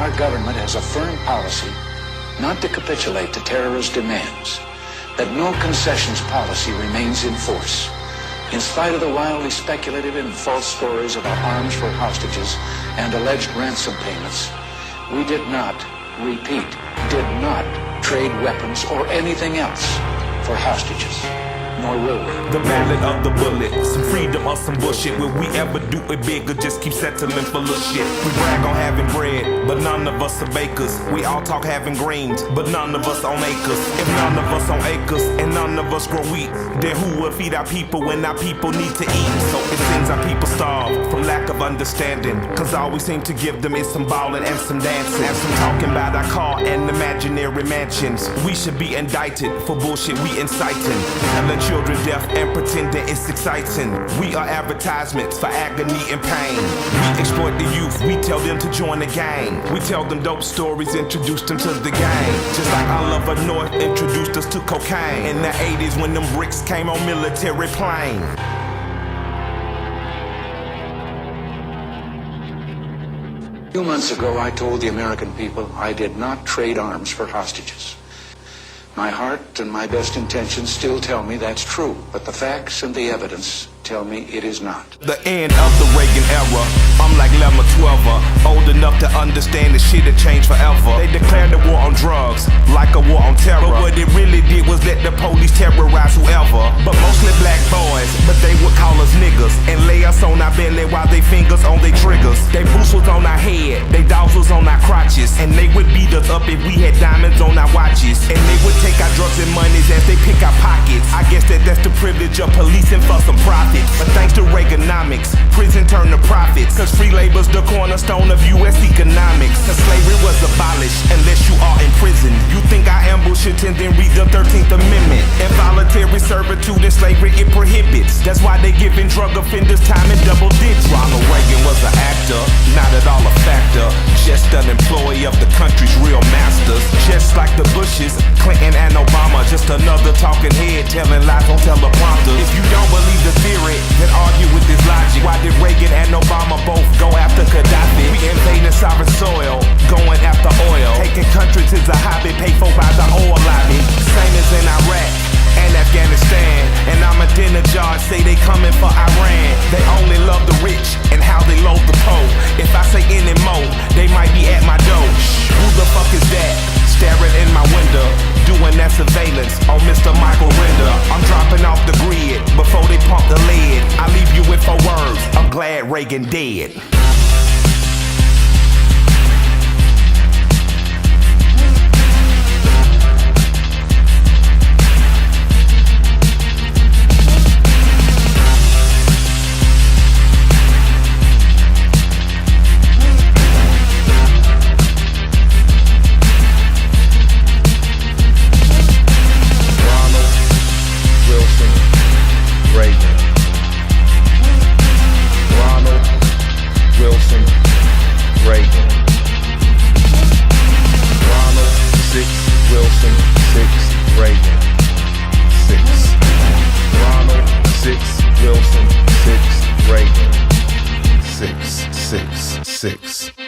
our government has a firm policy not to capitulate to terrorist demands, that no concessions policy remains in force. In spite of the wildly speculative and false stories about arms for hostages and alleged ransom payments, we did not, repeat, did not trade weapons or anything else for hostages. Nor will we. The ballad of the bullet, some freedom or some bullshit. Will we ever do it big or just keep settling for little shit? We brag on having bread, but none of us are bakers. We all talk having greens, but none of us own acres. If none of us own acres and none of us grow wheat, then who will feed our people when our people need to eat? So it seems our people starve from lack of understanding, cause all we seem to give them is some ballin' and some dancing and some talking about our car and imaginary mansions. We should be indicted for bullshit we inciting, telling children deaf and pretending it's exciting. We are advertisements for agony and pain. We exploit the youth, we tell them to join the gang. We tell them dope stories, introduce them to the game. Just like our lover North introduced us to cocaine in the 80s when them bricks came on military plane. A few months ago, I told the American people I did not trade arms for hostages. My heart and my best intentions still tell me that's true, but the facts and the evidence tell me it is not. The end of the Reagan era, I'm like Lemma 12er, old enough to understand the shit had changed forever. They declared the war on drugs, like a war on terror, but what it really did was let the police terrorize whoever. But mostly black boys, but they would call us niggas, and lay us on our belly while they fingers on their triggers. They boots was on our head, they dogs was on our crotches, and they would beat us up if we had diamonds on our watches. And they would take our drugs and monies as they pick our pockets. I guess that's the privilege of policing for some profit. But thanks to Reaganomics, prison turned to profits, cause free labor's the cornerstone of U.S. economics. Cause slavery was abolished unless you are in prison. You think I ambush it and then read the 13th Amendment? Involuntary servitude and slavery it prohibits. That's why they giving drug offenders time in double digits. Ronald Reagan was an actor, not at all a factor, just an employee of the country's real masters. Just like the Bushes, Clinton and Obama, just another talking head telling lies on teleprompters. If you don't believe the theory, then argue with this logic. Why did Reagan and Obama both go after Gaddafi? We invading sovereign soil, going after oil. Taking countries is a hobby paid for by the oil lobby. Same as in Iraq and Afghanistan. And Ahmadinejad say they coming for Iran. They only love the rich and how they load the poor. If I say any more, they might be at my door. Who the fuck is that? Staring in my window, doing that surveillance on Mr. Michael Render. I'm dropping off the grid before they pump the lead. I leave you with 4 words, I'm glad Reagan dead. Reagan 6